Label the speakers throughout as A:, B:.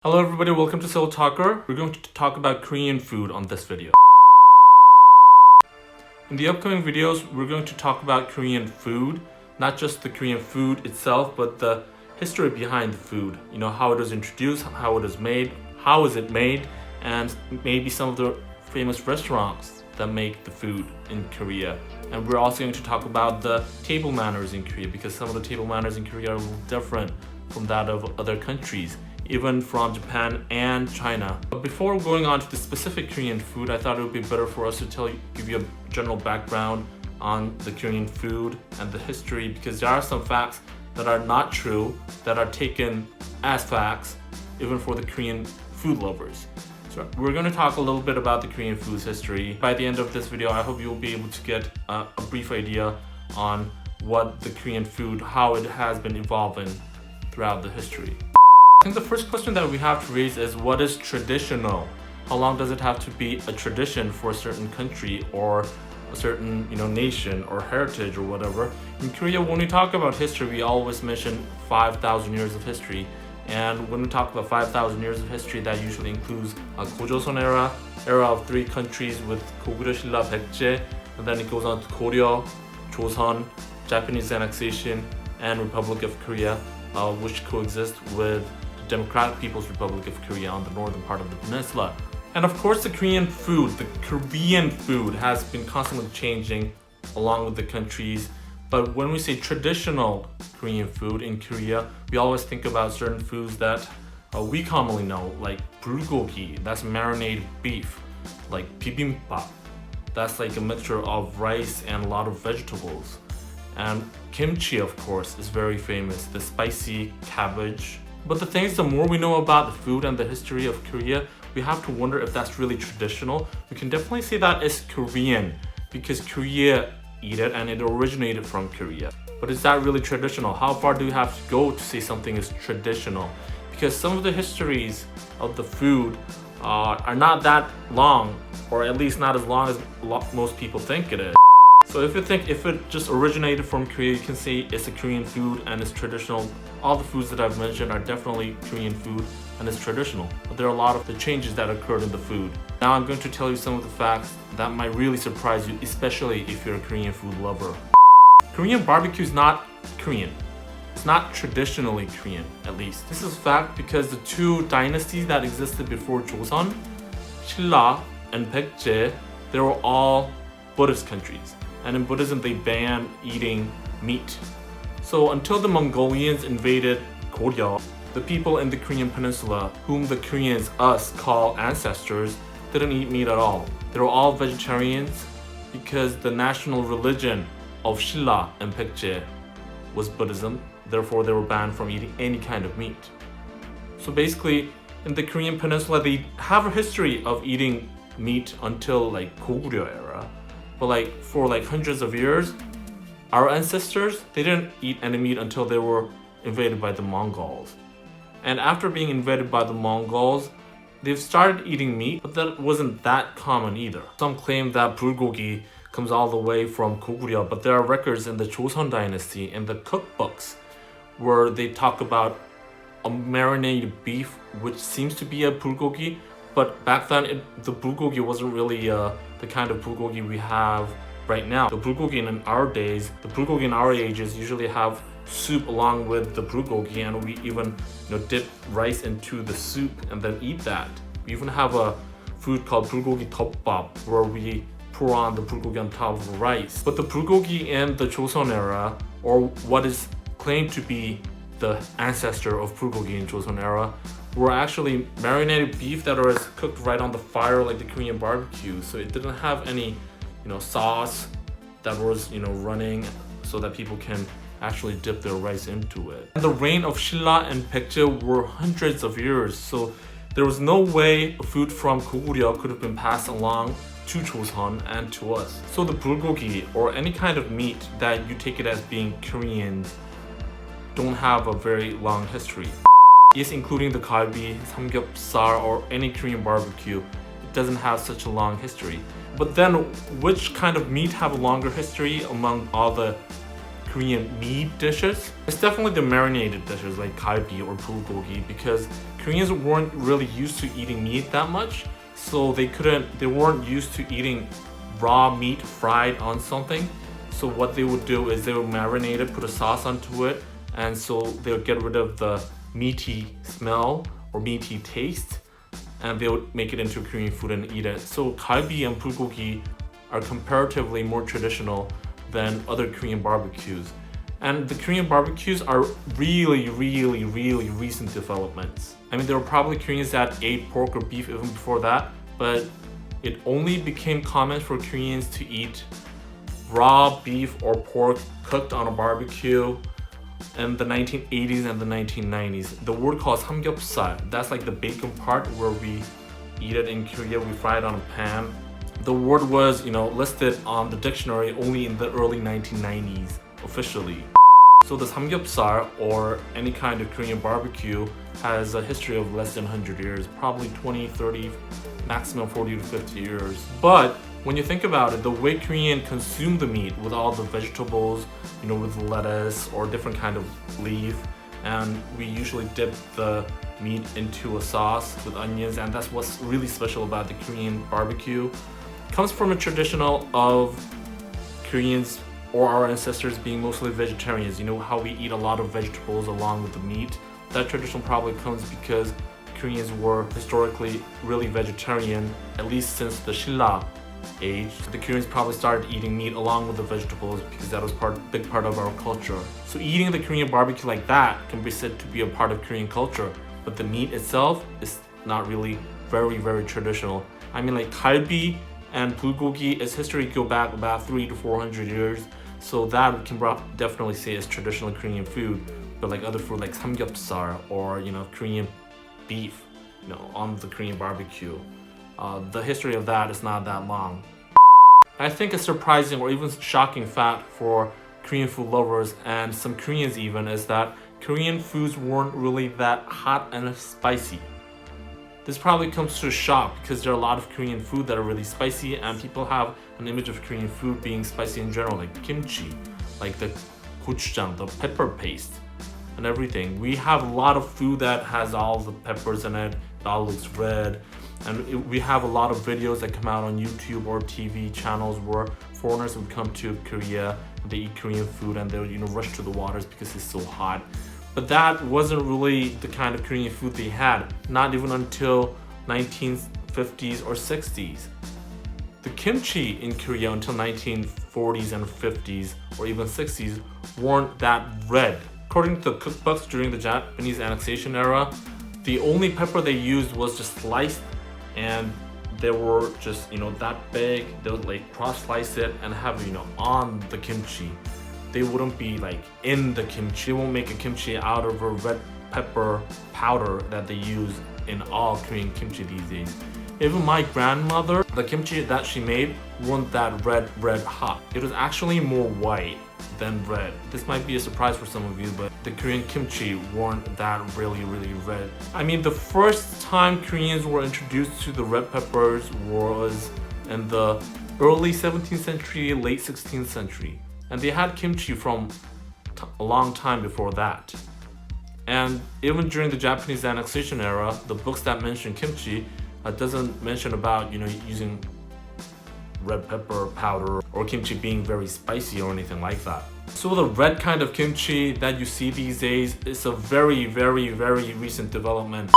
A: Hello everybody, welcome to Soul Talker. We're going to talk about Korean food on this video. In the upcoming videos, we're going to talk about Korean food, not just the Korean food itself, but the history behind the food. You know, how it was introduced, how it is made, how is it made, and maybe some of the famous restaurants that make the food in Korea. And we're also going to talk about the table manners in Korea, because some of the table manners in Korea are a little different from that of other countries, even from Japan and China. But before going on to the specific Korean food, I thought it would be better for us to give you a general background on the Korean food and the history, because there are some facts that are not true, that are taken as facts, even for the Korean food lovers. So we're going to talk a little bit about the Korean food's history. By the end of this video, I hope you'll be able to get a brief idea on what the Korean food, how it has been evolving throughout the history. I think the first question that we have to raise is, what is traditional? How long does it have to be a tradition for a certain country or a certain nation or heritage or whatever? In Korea, when we talk about history, we always mention 5,000 years of history. And when we talk about 5,000 years of history, that usually includes a Gojoseon era of 3 countries with Goguryeo, Silla, Baekje, and then it goes on to Goryeo, Joseon, Japanese annexation, and Republic of Korea, which coexist with Democratic People's Republic of Korea on the northern part of the peninsula. And of course, the Korean food has been constantly changing along with the countries. But when we say traditional Korean food in Korea, we always think about certain foods that we commonly know, like bulgogi, that's marinated beef, like Bibimbap, that's like a mixture of rice and a lot of vegetables. And kimchi, of course, is very famous, the spicy cabbage. But the thing is, the more we know about the food and the history of Korea, we have to wonder if that's really traditional. We can definitely say that it's Korean, because Korea eat it and it originated from Korea. But is that really traditional? How far do we have to go to say something is traditional? Because some of the histories of the food are not that long, or at least not as long as most people think it is. So if it just originated from Korea, you can say it's a Korean food and it's traditional. All the foods that I've mentioned are definitely Korean food and it's traditional. But there are a lot of the changes that occurred in the food. Now I'm going to tell you some of the facts that might really surprise you, especially if you're a Korean food lover. Korean barbecue is not Korean. It's not traditionally Korean, at least. This is a fact because the 2 dynasties that existed before Joseon, Silla and Baekje, they were all Buddhist countries. And in Buddhism, they ban eating meat. So until the Mongolians invaded Goryeo, the people in the Korean peninsula, whom the Koreans, us, call ancestors, didn't eat meat at all. They were all vegetarians because the national religion of Silla and Baekje was Buddhism. Therefore, they were banned from eating any kind of meat. So basically, in the Korean peninsula, they have a history of eating meat until like Goguryeo era. But for hundreds of years, our ancestors, they didn't eat any meat until they were invaded by the Mongols. And after being invaded by the Mongols, they've started eating meat, but that wasn't that common either. Some claim that bulgogi comes all the way from Goguryeo, but there are records in the Joseon dynasty in the cookbooks where they talk about a marinated beef, which seems to be a bulgogi. But back then, the bulgogi wasn't really the kind of bulgogi we have right now. The bulgogi in our days, the bulgogi in our ages usually have soup along with the bulgogi, and we even dip rice into the soup and then eat that. We even have a food called bulgogi tteopbap, where we pour on the bulgogi on top of the rice. But the bulgogi in the Joseon era, or what is claimed to be the ancestor of bulgogi in Joseon era, were actually marinated beef that was cooked right on the fire like the Korean barbecue. So it didn't have any, sauce that was, running so that people can actually dip their rice into it. And the reign of Silla and Baekje were hundreds of years, so there was no way food from Goguryeo could have been passed along to Joseon and to us. So the bulgogi, or any kind of meat that you take it as being Korean, don't have a very long history. Yes, including the galbi, samgyeopsal, or any Korean barbecue, it doesn't have such a long history. But then, which kind of meat have a longer history among all the Korean meat dishes? It's definitely the marinated dishes like galbi or bulgogi, because Koreans weren't really used to eating meat that much, so they weren't used to eating raw meat fried on something. So what they would do is they would marinate it, put a sauce onto it, and so they would get rid of the meaty smell or meaty taste, and they would make it into Korean food and eat it. So galbi and bulgogi are comparatively more traditional than other Korean barbecues. And the Korean barbecues are really recent developments. I mean, there were probably Koreans that ate pork or beef even before that, but it only became common for Koreans to eat raw beef or pork cooked on a barbecue in the 1980s and the 1990s. The word called samgyeopsal, that's like the bacon part where we eat it in Korea, we fry it on a pan. The word was, listed on the dictionary only in the early 1990s, officially. So the samgyeopsal, or any kind of Korean barbecue, has a history of less than 100 years, probably 20, 30, maximum 40 to 50 years. But when you think about it, the way Korean consume the meat with all the vegetables, with lettuce or different kind of leaf, and we usually dip the meat into a sauce with onions, and that's what's really special about the Korean barbecue. It comes from a traditional of Koreans or our ancestors being mostly vegetarians. How we eat a lot of vegetables along with the meat. That tradition probably comes because Koreans were historically really vegetarian, at least since the Shilla age. The Koreans probably started eating meat along with the vegetables because that was big part of our culture. So eating the Korean barbecue like that can be said to be a part of Korean culture, but the meat itself is not really very traditional. I mean, like galbi and bulgogi, its history go back about 300 to 400 years, so that we can definitely say is traditional Korean food. But like other food like samgyeopsal or Korean beef, on the Korean barbecue, the history of that is not that long. I think a surprising or even shocking fact for Korean food lovers and some Koreans even is that Korean foods weren't really that hot and spicy. This probably comes to a shock because there are a lot of Korean food that are really spicy, and people have an image of Korean food being spicy in general, like kimchi, like the gochujang, the pepper paste, and everything. We have a lot of food that has all the peppers in it, it all looks red, and we have a lot of videos that come out on YouTube or TV channels where foreigners would come to Korea, they eat Korean food, and they would rush to the waters because it's so hot. But that wasn't really the kind of Korean food they had, not even until 1950s or 60s. The kimchi in Korea until 1940s and 50s or even 60s weren't that red. According to the cookbooks during the Japanese annexation era, the only pepper they used was just sliced, and they were just that big. They would like cross slice it and have on the kimchi. They wouldn't be like in the kimchi. They won't make a kimchi out of a red pepper powder that they use in all Korean kimchi these days. Even my grandmother, the kimchi that she made wasn't that red hot. It was actually more white than red. This might be a surprise for some of you, but the Korean kimchi weren't that really red. I mean, the first time Koreans were introduced to the red peppers was in the early 17th century, late 16th century. And they had kimchi from a long time before that. And even during the Japanese annexation era, the books that mention kimchi doesn't mention about using red pepper powder or kimchi being very spicy or anything like that. So the red kind of kimchi that you see these days is a very recent development.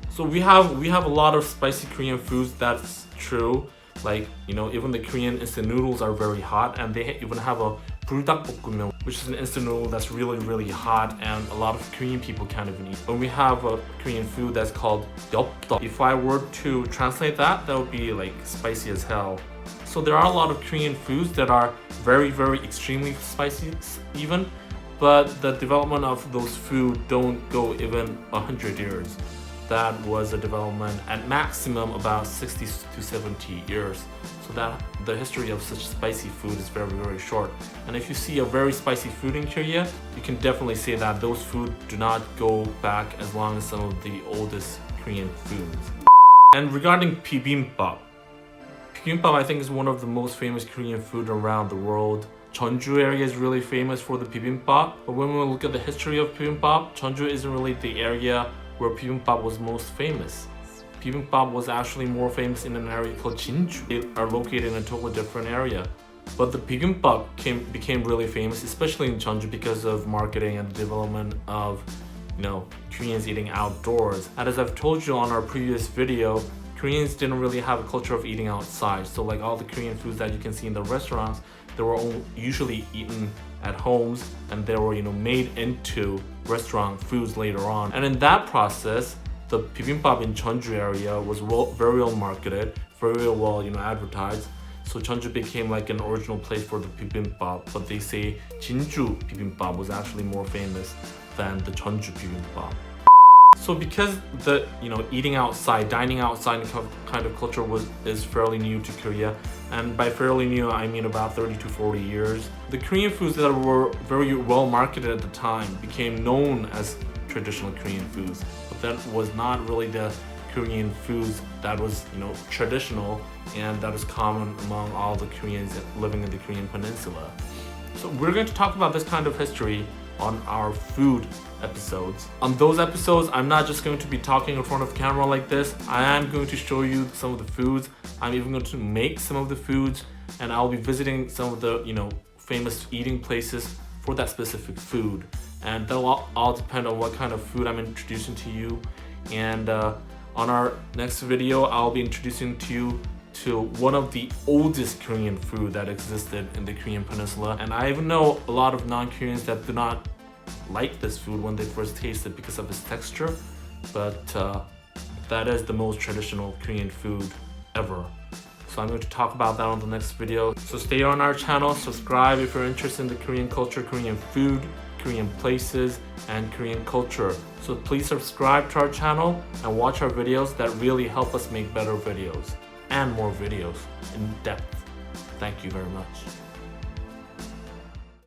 A: So we have a lot of spicy Korean foods, that's true. Like even the Korean instant noodles are very hot, and they even have a bulgogi, which is an instant noodle that's really hot, and a lot of Korean people can't even eat. When we have a Korean food that's called 엽떡. If I were to translate that would be like spicy as hell. So there are a lot of Korean foods that are very extremely spicy even, but the development of those food don't go even 100 years. That was a development at maximum about 60 to 70 years. So that the history of such spicy food is very short. And if you see a very spicy food in Korea, you can definitely say that those food do not go back as long as some of the oldest Korean foods. And regarding bibimbap, I think is one of the most famous Korean food around the world. Jeonju area is really famous for the bibimbap, but when we look at the history of bibimbap, Jeonju isn't really the area where bibimbap was most famous. Bibimbap was actually more famous in an area called Jinju. They are located in a totally different area. But the bibimbap became really famous, especially in Jeonju, because of marketing and the development of, Koreans eating outdoors. And as I've told you on our previous video, Koreans didn't really have a culture of eating outside. So like all the Korean foods that you can see in the restaurants, they were usually eaten at homes, and they were made into restaurant foods later on. And in that process, the bibimbap in Jeonju area was very well marketed, very well advertised. So Jeonju became like an original place for the bibimbap, but they say Jinju bibimbap was actually more famous than the Jeonju bibimbap. So because the eating outside, dining outside kind of culture is fairly new to Korea, and by fairly new I mean about 30 to 40 years, the Korean foods that were very well marketed at the time became known as traditional Korean foods. But that was not really the Korean foods that was traditional and that is common among all the Koreans living in the Korean peninsula. So we're going to talk about this kind of history on our food episodes. On those episodes, I'm not just going to be talking in front of the camera like this. I am going to show you some of the foods. I'm even going to make some of the foods, and I'll be visiting some of the famous eating places for that specific food. And that'll all depend on what kind of food I'm introducing to you. And on our next video, I'll be introducing to you to one of the oldest Korean food that existed in the Korean peninsula. And I even know a lot of non-Koreans that do not like this food when they first taste it because of its texture, but that is the most traditional Korean food ever. So I'm going to talk about that on the next video. So stay on our channel, subscribe if you're interested in the Korean culture, Korean food, Korean places, and Korean culture. So please subscribe to our channel and watch our videos that really help us make better videos and more videos in depth. Thank you very much.